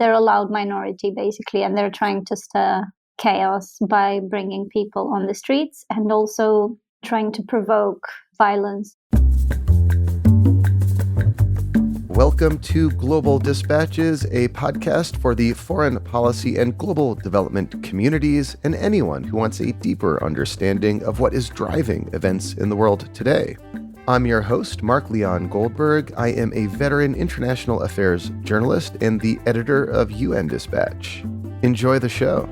They're a loud minority, basically, and they're trying to stir chaos by bringing people on the streets and also trying to provoke violence. Welcome to Global Dispatches, a podcast for the foreign policy and global development communities and anyone who wants a deeper understanding of what is driving events in the world today. I'm your host, Mark Leon Goldberg. I am a veteran international affairs journalist and the editor of UN Dispatch. Enjoy the show.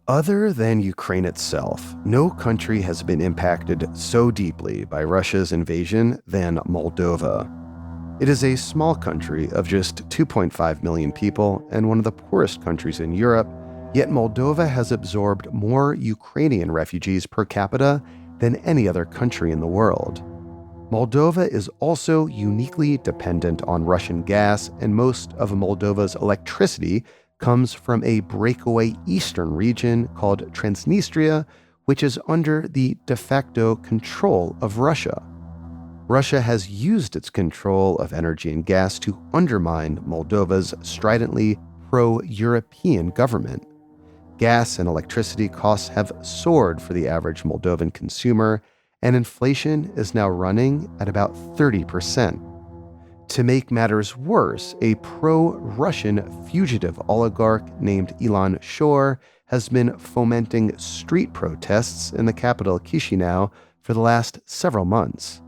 Other than Ukraine itself, no country has been impacted so deeply by Russia's invasion than Moldova. It is a small country of just 2.5 million people and one of the poorest countries in Europe, yet Moldova has absorbed more Ukrainian refugees per capita than any other country in the world. Moldova is also uniquely dependent on Russian gas, and most of Moldova's electricity comes from a breakaway eastern region called Transnistria, which is under the de facto control of Russia. Russia has used its control of energy and gas to undermine Moldova's stridently pro-European government. Gas and electricity costs have soared for the average Moldovan consumer, and inflation is now running at about 30%. To make matters worse, a pro-Russian fugitive oligarch named Ilan Shor has been fomenting street protests in the capital Chisinau for the last several months.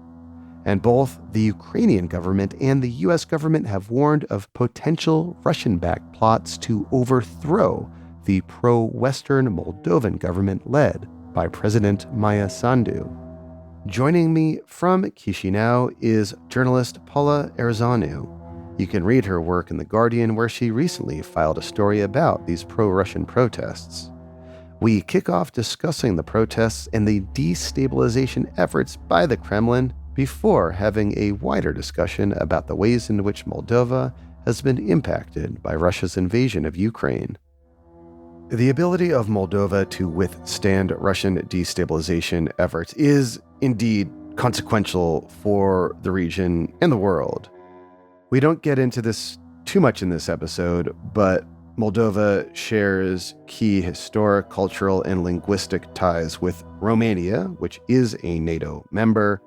And both the Ukrainian government and the US government have warned of potential Russian-backed plots to overthrow the pro-Western Moldovan government led by President Maia Sandu. Joining me from Chisinau is journalist Paula Erizanu. You can read her work in The Guardian, where she recently filed a story about these pro-Russian protests. We kick off discussing the protests and the destabilization efforts by the Kremlin before having a wider discussion about the ways in which Moldova has been impacted by Russia's invasion of Ukraine. The ability of Moldova to withstand Russian destabilization efforts is indeed consequential for the region and the world. We don't get into this too much in this episode, but Moldova shares key historic, cultural, and linguistic ties with Romania, which is a NATO member.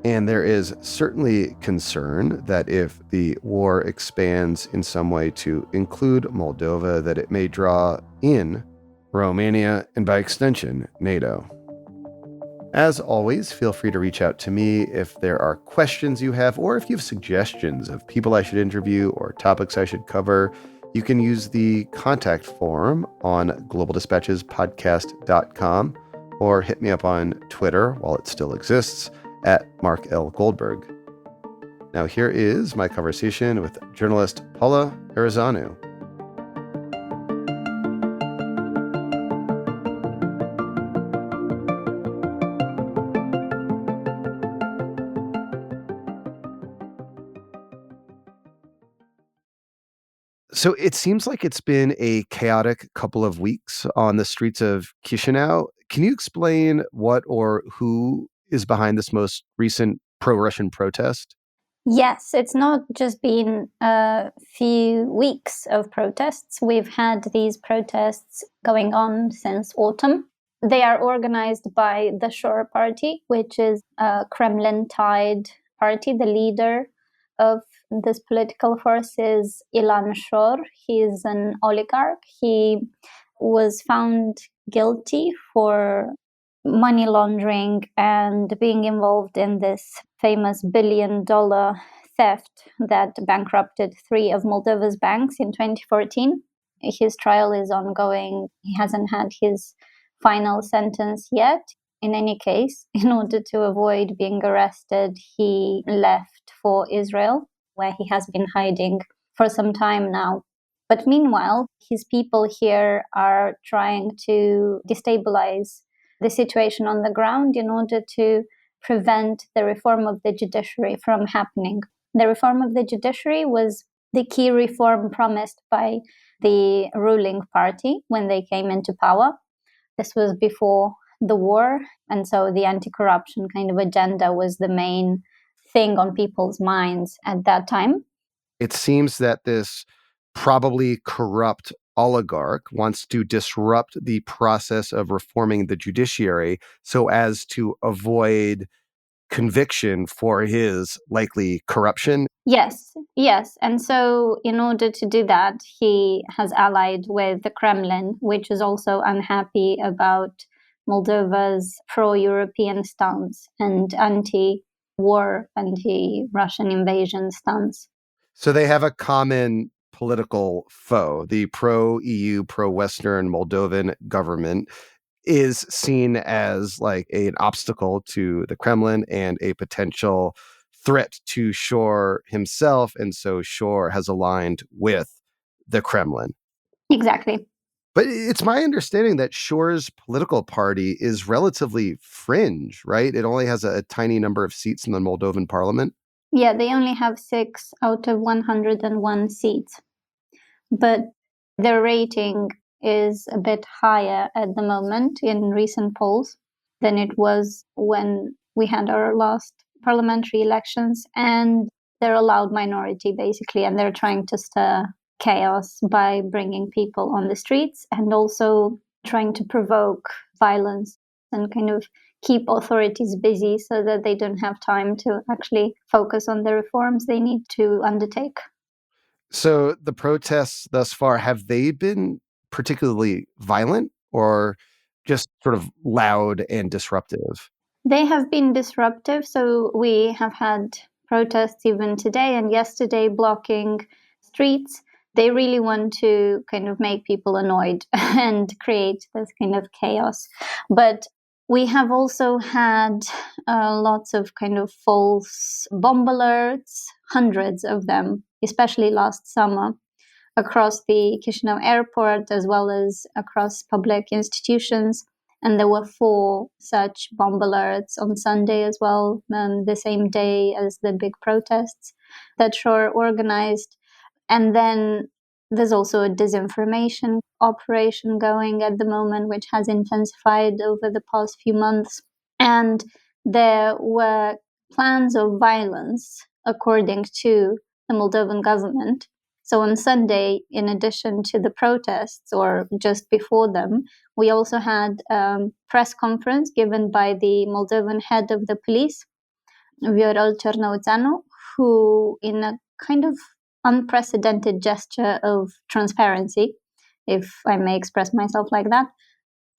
And there is certainly concern that if the war expands in some way to include Moldova, that it may draw in Romania and by extension, NATO. As always, feel free to reach out to me if there are questions you have or if you have suggestions of people I should interview or topics I should cover. You can use the contact form on globaldispatchespodcast.com or hit me up on Twitter while it still exists at Mark L. Goldberg. Now here is my conversation with journalist Paula Erizanu. So it seems like it's been a chaotic couple of weeks on the streets of Chisinau. Can you explain what or who is behind this most recent pro-Russian protest? Yes, it's not just been a few weeks of protests. We've had these protests going on since autumn. They are organized by the Shor Party, which is a Kremlin-tied party. The leader of this political force is Ilan Shor. He is an oligarch. He was found guilty for money laundering and being involved in this famous $1 billion theft that bankrupted 3 of Moldova's banks in 2014. His trial is ongoing. He hasn't had his final sentence yet. In any case, in order to avoid being arrested, he left for Israel, where he has been hiding for some time now. But meanwhile, his people here are trying to destabilize the situation on the ground in order to prevent the reform of the judiciary from happening. The reform of the judiciary was the key reform promised by the ruling party when they came into power. This was before the war, and so the anti-corruption kind of agenda was the main thing on people's minds at that time. It seems that this probably corrupt oligarch wants to disrupt the process of reforming the judiciary so as to avoid conviction for his likely corruption. Yes, yes. And so, in order to do that, he has allied with the Kremlin, which is also unhappy about Moldova's pro European stance and anti war, anti Russian invasion stance. So they have a common political foe. The pro EU, pro Western Moldovan government is seen as like an obstacle to the Kremlin and a potential threat to Shor himself. And so Shor has aligned with the Kremlin. Exactly. But it's my understanding that Shor's political party is relatively fringe, right? It only has a tiny number of seats in the Moldovan parliament. Yeah, they only have 6 out of 101 seats. But their rating is a bit higher at the moment in recent polls than it was when we had our last parliamentary elections. And they're a loud minority, basically, and they're trying to stir chaos by bringing people on the streets and also trying to provoke violence and kind of keep authorities busy so that they don't have time to actually focus on the reforms they need to undertake. So the protests thus far, have they been particularly violent or just sort of loud and disruptive? They have been disruptive. So we have had protests even today and yesterday blocking streets. They really want to kind of make people annoyed and create this kind of chaos. But we have also had lots of kind of false bomb alerts, hundreds of them, especially last summer, across the Chisinau airport as well as across public institutions. And there were 4 such bomb alerts on Sunday as well, the same day as the big protests that Shor organized. And then there's also a disinformation operation going at the moment, which has intensified over the past few months. And there were plans of violence, according to the Moldovan government. So on Sunday, in addition to the protests or just before them, we also had a press conference given by the Moldovan head of the police, Viorel Cernăuțanu, who, in a kind of unprecedented gesture of transparency, if I may express myself like that,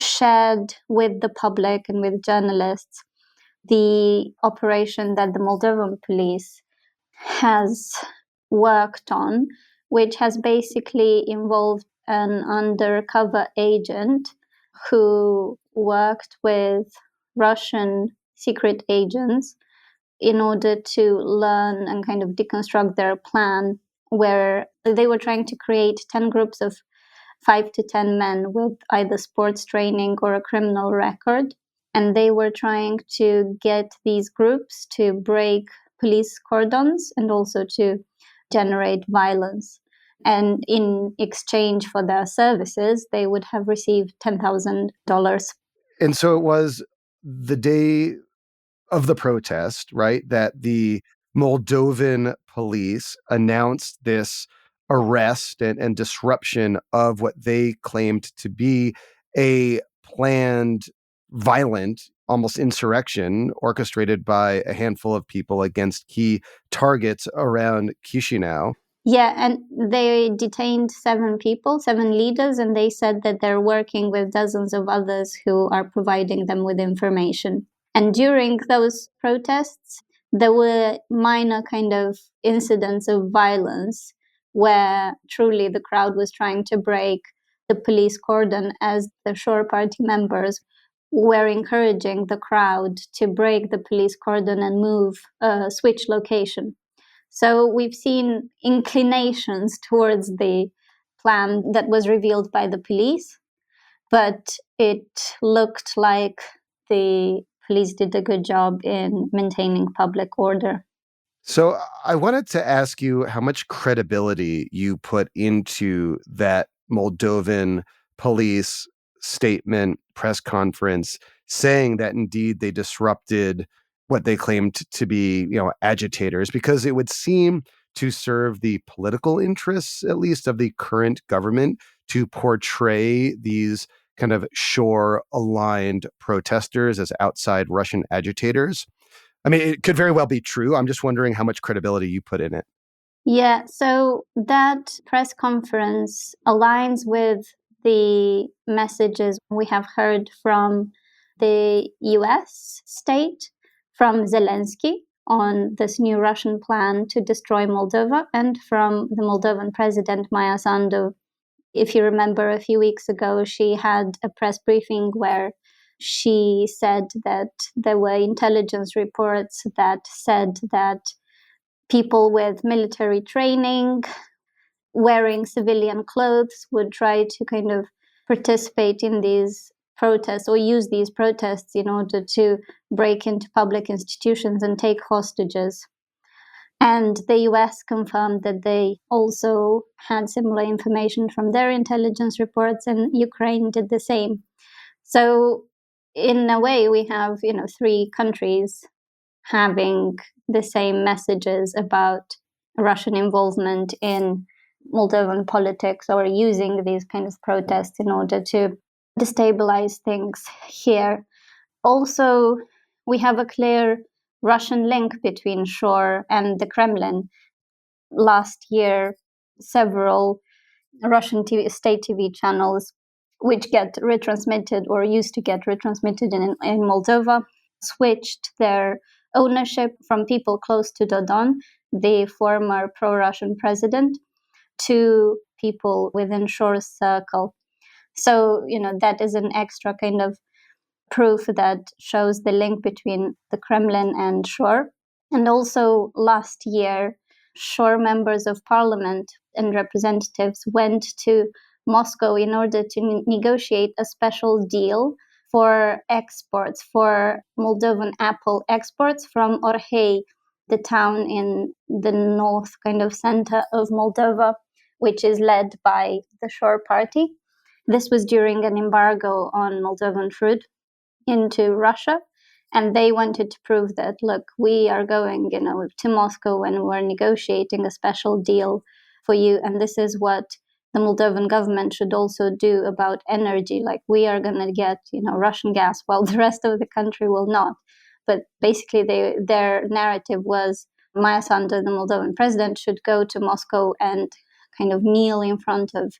shared with the public and with journalists the operation that the Moldovan police has worked on, which has basically involved an undercover agent who worked with Russian secret agents in order to learn and kind of deconstruct their plan, where they were trying to create 10 groups of 5 to 10 men with either sports training or a criminal record. And they were trying to get these groups to break police cordons and also to generate violence. And in exchange for their services, they would have received $10,000. And so it was the day of the protest, right, that the Moldovan police announced this arrest and disruption of what they claimed to be a planned, violent, almost insurrection orchestrated by a handful of people against key targets around Chisinau. Yeah, and they detained 7 people, 7 leaders, and they said that they're working with dozens of others who are providing them with information. And during those protests, there were minor kind of incidents of violence where truly the crowd was trying to break the police cordon, as the Shor Party members were encouraging the crowd to break the police cordon and move, switch location. So we've seen inclinations towards the plan that was revealed by the police, but it looked like the police did a good job in maintaining public order. So I wanted to ask you how much credibility you put into that Moldovan police statement, press conference, saying that indeed they disrupted what they claimed to be, agitators, because it would seem to serve the political interests, at least of the current government, to portray these kind of shore aligned protesters as outside Russian agitators. I mean, it could very well be true. I'm just wondering how much credibility you put in it. Yeah, so that press conference aligns with the messages we have heard from the US state, from Zelensky on this new Russian plan to destroy Moldova, and from the Moldovan president, Maya Sandu. If you remember, a few weeks ago, she had a press briefing where she said that there were intelligence reports that said that people with military training, wearing civilian clothes, would try to kind of participate in these protests or use these protests in order to break into public institutions and take hostages. And the US confirmed that they also had similar information from their intelligence reports, and Ukraine did the same. So, in a way, we have, three countries having the same messages about Russian involvement in Moldovan politics, or using these kind of protests in order to destabilize things here. Also, we have a clear Russian link between Shore and the Kremlin. Last year, several Russian state TV channels, which get retransmitted or used to get retransmitted in Moldova, switched their ownership from people close to Dodon, the former pro-Russian president, to people within Shore's circle. So, that is an extra kind of proof that shows the link between the Kremlin and Shore. And also last year, Shore members of parliament and representatives went to Moscow in order to negotiate a special deal for exports, for Moldovan apple exports from Orhei, the town in the north kind of center of Moldova, which is led by the Shore party. This was during an embargo on Moldovan fruit into Russia. And they wanted to prove that, look, we are going, to Moscow and we're negotiating a special deal for you. And this is what the Moldovan government should also do about energy. Like, we are going to get, Russian gas while the rest of the country will not. But basically, their narrative was Maya Sandu, the Moldovan president, should go to Moscow and kind of kneel in front of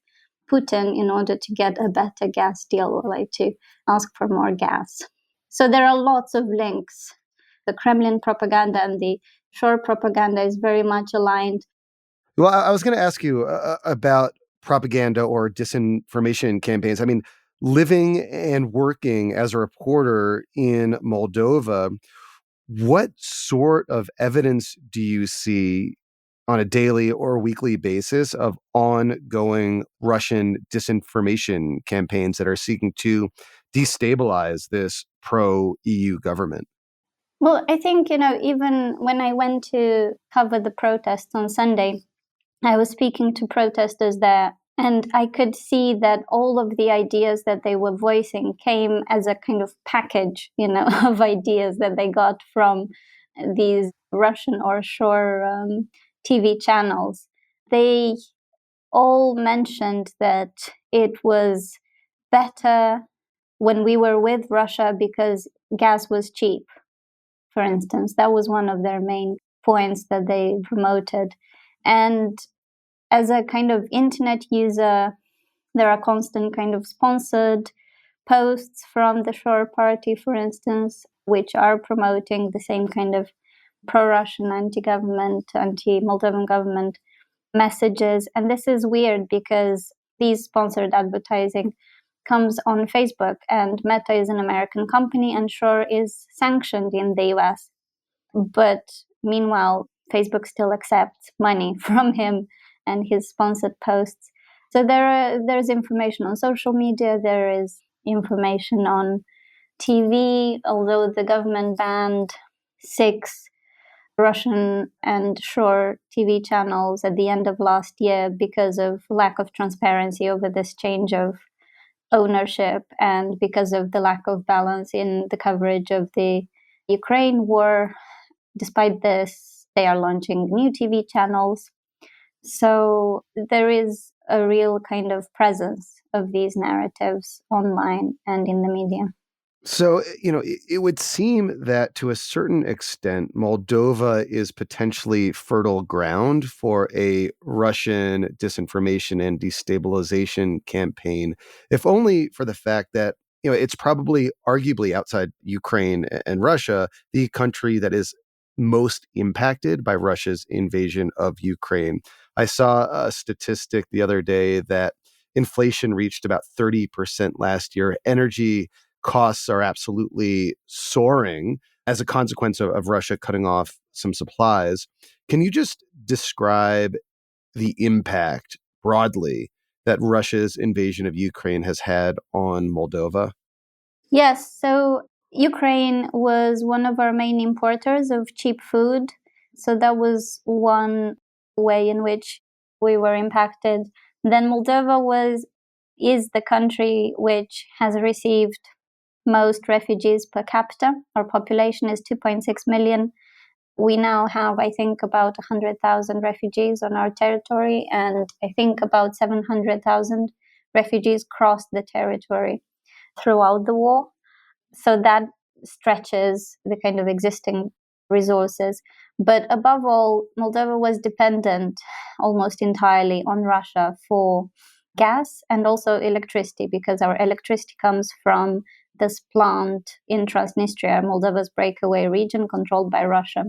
Putin in order to get a better gas deal, or like to ask for more gas. So there are lots of links. The Kremlin propaganda and the Shore propaganda is very much aligned. Well, I was going to ask you about propaganda or disinformation campaigns. I mean, living and working as a reporter in Moldova, what sort of evidence do you see on a daily or weekly basis of ongoing Russian disinformation campaigns that are seeking to destabilize this pro-EU government? Well, I think, even when I went to cover the protests on Sunday, I was speaking to protesters there, and I could see that all of the ideas that they were voicing came as a kind of package, of ideas that they got from these Russian or Shore TV channels. They all mentioned that it was better when we were with Russia because gas was cheap, for instance. That was one of their main points that they promoted. And as a kind of internet user, there are constant kind of sponsored posts from the Shore Party, for instance, which are promoting the same kind of pro-Russian, anti-government, anti-Moldovan government messages. And this is weird because these sponsored advertising comes on Facebook, and Meta is an American company and Shore is sanctioned in the US. But meanwhile, Facebook still accepts money from him and his sponsored posts. So there's information on social media, there is information on TV, although the government banned 6 Russian and shore TV channels at the end of last year because of lack of transparency over this change of ownership and because of the lack of balance in the coverage of the Ukraine war. Despite this, they are launching new TV channels. So there is a real kind of presence of these narratives online and in the media. So, it would seem that to a certain extent, Moldova is potentially fertile ground for a Russian disinformation and destabilization campaign, if only for the fact that, it's probably arguably outside Ukraine and Russia, the country that is most impacted by Russia's invasion of Ukraine. I saw a statistic the other day that inflation reached about 30% last year. Energy costs are absolutely soaring as a consequence of Russia cutting off some supplies. Can you just describe the impact broadly that Russia's invasion of Ukraine has had on Moldova? Yes, so Ukraine was one of our main importers of cheap food. So that was one way in which we were impacted. Then Moldova is the country which has received most refugees per capita. Our population is 2.6 million. We now have, I think, about 100,000 refugees on our territory, and I think about 700,000 refugees crossed the territory throughout the war. So that stretches the kind of existing resources. But above all, Moldova was dependent almost entirely on Russia for gas and also electricity, because our electricity comes from this plant in Transnistria, Moldova's breakaway region controlled by Russia.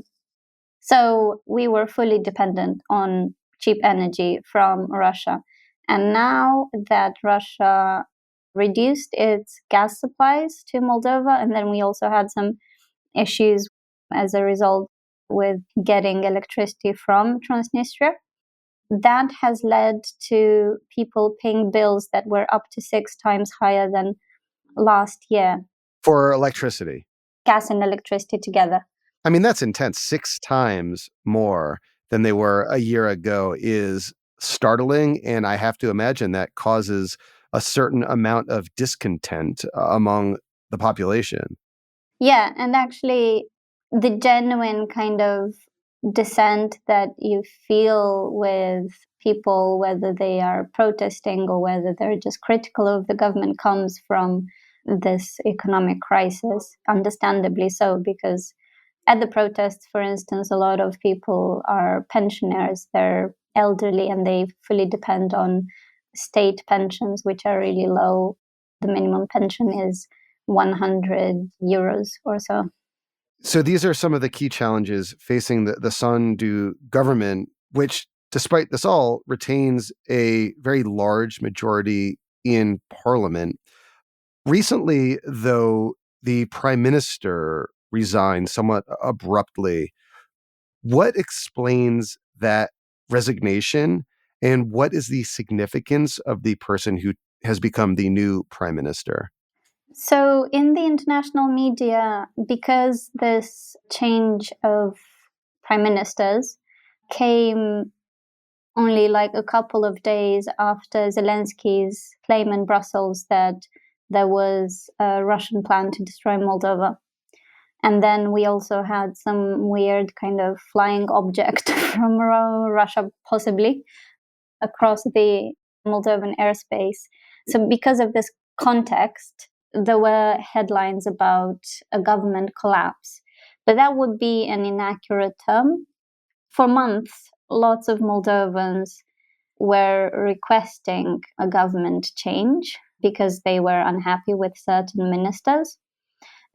So we were fully dependent on cheap energy from Russia. And now that Russia reduced its gas supplies to Moldova, and then we also had some issues as a result with getting electricity from Transnistria, that has led to people paying bills that were up to 6 times higher than last year. For electricity? Gas and electricity together. I mean, that's intense. 6 times more than they were a year ago is startling. And I have to imagine that causes a certain amount of discontent among the population. Yeah, and actually, the genuine kind of dissent that you feel with people, whether they are protesting or whether they're just critical of the government, comes from this economic crisis, understandably so, because at the protests, for instance, a lot of people are pensioners, they're elderly, and they fully depend on state pensions, which are really low. The minimum pension is 100 euros or so. So these are some of the key challenges facing the Sandu government, which, despite this all, retains a very large majority in parliament. Recently, though, the prime minister resigned somewhat abruptly. What explains that resignation, and what is the significance of the person who has become the new prime minister? So, in the international media, because this change of prime ministers came only like a couple of days after Zelensky's claim in Brussels that there was a Russian plan to destroy Moldova. And then we also had some weird kind of flying object from Russia, possibly, across the Moldovan airspace. So, because of this context, there were headlines about a government collapse. But that would be an inaccurate term. For months, lots of Moldovans were requesting a government change because they were unhappy with certain ministers.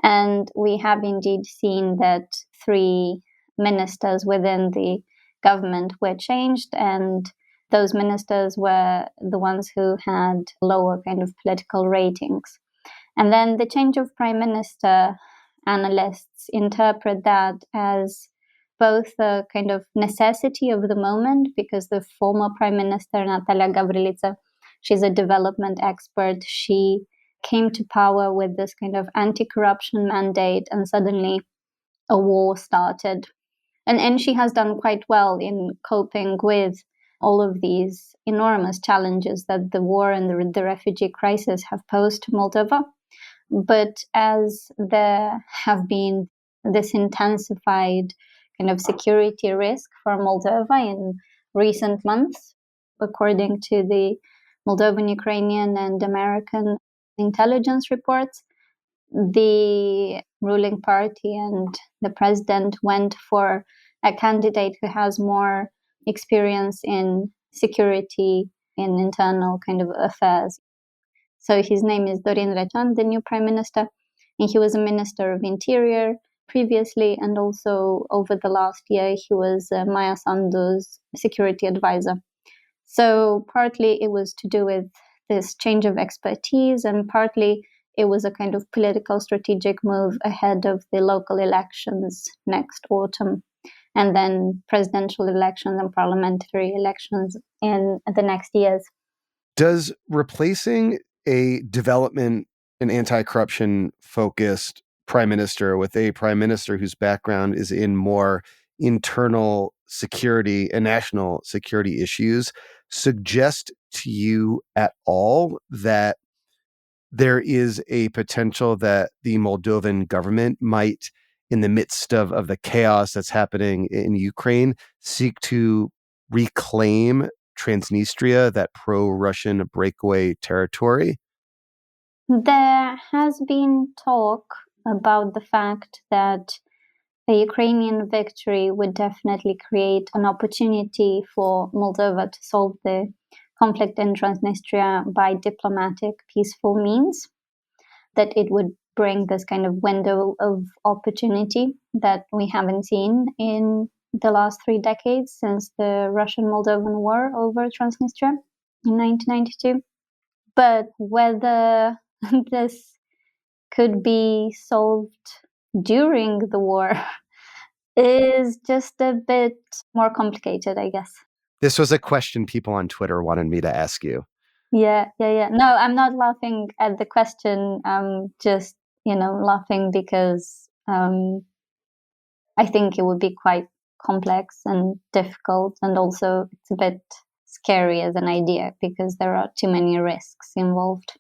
And we have indeed seen that 3 ministers within the government were changed, and those ministers were the ones who had lower kind of political ratings. And then the change of prime minister, analysts interpret that as both a kind of necessity of the moment, because the former prime minister, Natalia Gavrilița, she's a development expert. She came to power with this kind of anti-corruption mandate, and suddenly a war started. And she has done quite well in coping with all of these enormous challenges that the war and the refugee crisis have posed to Moldova. But as there have been this intensified kind of security risk for Moldova in recent months, according to the Moldovan, Ukrainian, and American intelligence reports, the ruling party and the president went for a candidate who has more experience in security in internal kind of affairs. So his name is Dorin Rajan, the new prime minister, and he was a minister of interior previously, and also over the last year he was Maya Sandu's security advisor. So partly it was to do with this change of expertise, and partly it was a kind of political strategic move ahead of the local elections next autumn, and then presidential elections and parliamentary elections in the next years. Does replacing a development and anti-corruption focused prime minister with a prime minister whose background is in more internal security and national security issues suggest to you at all that there is a potential that the Moldovan government might, in the midst of the chaos that's happening in Ukraine, seek to reclaim Transnistria, that pro-Russian breakaway territory? There has been talk about the fact that a Ukrainian victory would definitely create an opportunity for Moldova to solve the conflict in Transnistria by diplomatic, peaceful means, that it would bring this kind of window of opportunity that we haven't seen in the last 3 decades since the Russian-Moldovan war over Transnistria in 1992. But whether this could be solved during the war is just a bit more complicated, I guess. This was a question people on Twitter wanted me to ask you. Yeah. No, I'm not laughing at the question. I'm just, laughing because I think it would be quite complex and difficult, and also it's a bit scary as an idea because there are too many risks involved.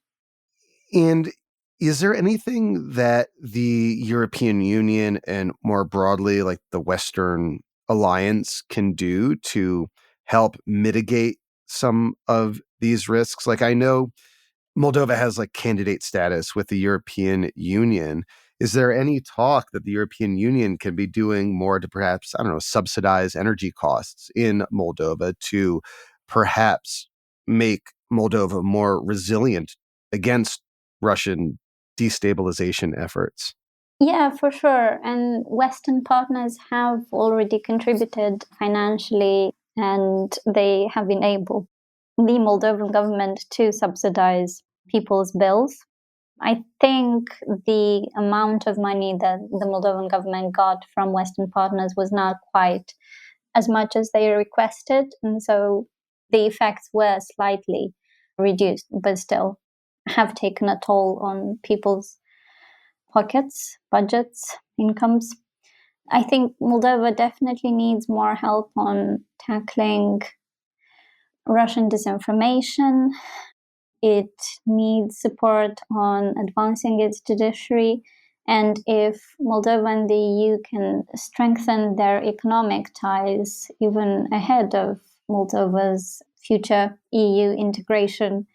And is there anything that the European Union and more broadly, like the Western alliance, can do to help mitigate some of these risks? Like, I know Moldova has like candidate status with the European Union. Is there any talk that the European Union can be doing more to perhaps, I don't know, subsidize energy costs in Moldova to perhaps make Moldova more resilient against Russian destabilization efforts? Yeah, for sure. And Western partners have already contributed financially, and they have enabled the Moldovan government to subsidize people's bills. I think the amount of money that the Moldovan government got from Western partners was not quite as much as they requested. And so the effects were slightly reduced, but still have taken a toll on people's pockets, budgets, incomes. I think Moldova definitely needs more help on tackling Russian disinformation. It needs support on advancing its judiciary. And if Moldova and the EU can strengthen their economic ties even ahead of Moldova's future EU integration,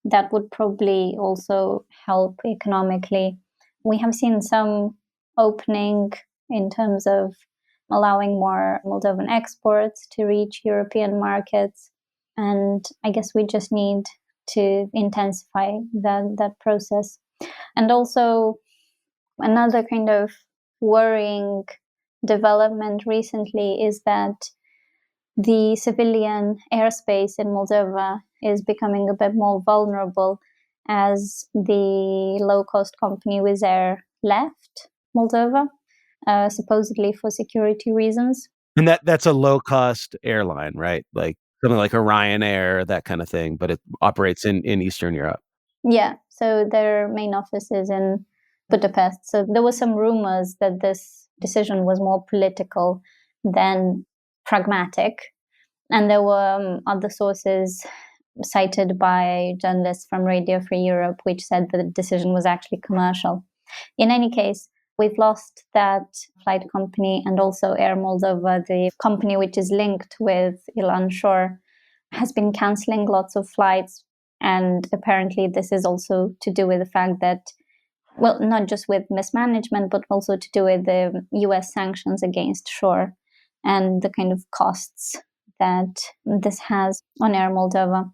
that would probably also help economically. We have seen some opening in terms of allowing more Moldovan exports to reach European markets. And I guess we just need to intensify that process. And also, another kind of worrying development recently is that the civilian airspace in Moldova is becoming a bit more vulnerable as the low-cost company Wizz Air left Moldova, supposedly for security reasons. And that's a low cost airline, right? Like something like a Ryanair, that kind of thing, but it operates in Eastern Europe. Yeah, so their main office is in Budapest. So there were some rumors that this decision was more political than pragmatic. And there were other sources cited by journalists from Radio Free Europe, which said that the decision was actually commercial. In any case, we've lost that flight company, and also Air Moldova, the company which is linked with Ilan Shor, has been cancelling lots of flights. And apparently this is also to do with the fact that, well, not just with mismanagement, but also to do with the US sanctions against Shor and the kind of costs that this has on Air Moldova.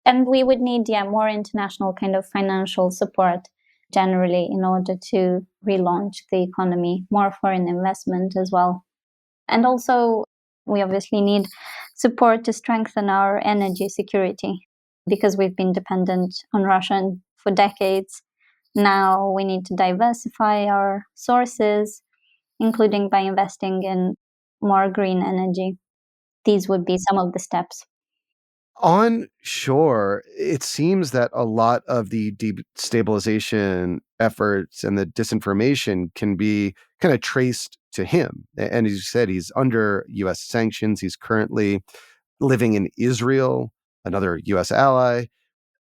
And we would need, more international kind of financial support generally in order to relaunch the economy, more foreign investment as well. And also, we obviously need support to strengthen our energy security because we've been dependent on Russia for decades. Now we need to diversify our sources, including by investing in more green energy. These would be some of the steps. On shore, it seems that a lot of the destabilization efforts and the disinformation can be kind of traced to him. And as you said, he's under US sanctions. He's currently living in Israel, another US ally.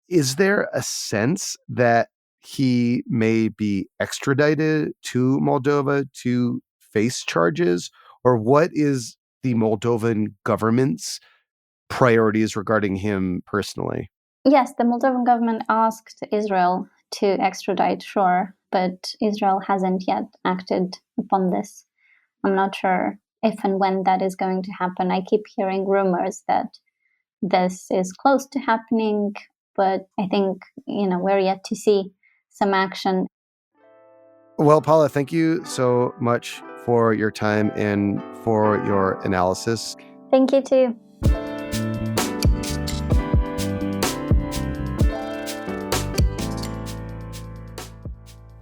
Is there a sense that he may be extradited to Moldova to face charges? Or what is the Moldovan government's priorities regarding him personally? Yes, the Moldovan government asked Israel to extradite Shor, but Israel hasn't yet acted upon this. I'm not sure if and when that is going to happen. I keep hearing rumors that this is close to happening, but I think, we're yet to see some action. Well, Paula, thank you so much for your time and for your analysis. Thank you too.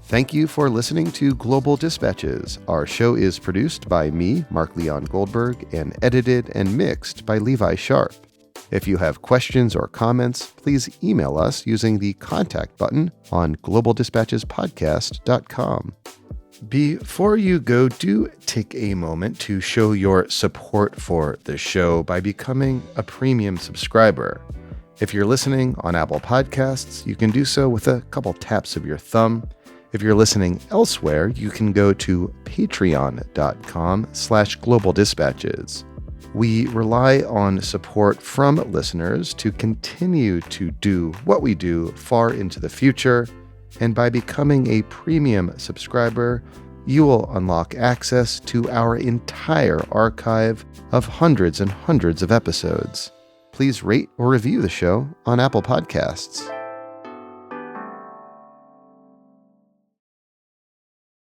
Thank you for listening to Global Dispatches. Our show is produced by me, Mark Leon Goldberg, and edited and mixed by Levi Sharp. If you have questions or comments, please email us using the contact button on globaldispatchespodcast.com. Before you go, do take a moment to show your support for the show by becoming a premium subscriber. If you're listening on Apple Podcasts, you can do so with a couple taps of your thumb. If you're listening elsewhere, you can go to patreon.com/globaldispatches. We rely on support from listeners to continue to do what we do far into the future, and by becoming a premium subscriber, you will unlock access to our entire archive of hundreds and hundreds of episodes. Please rate or review the show on Apple Podcasts.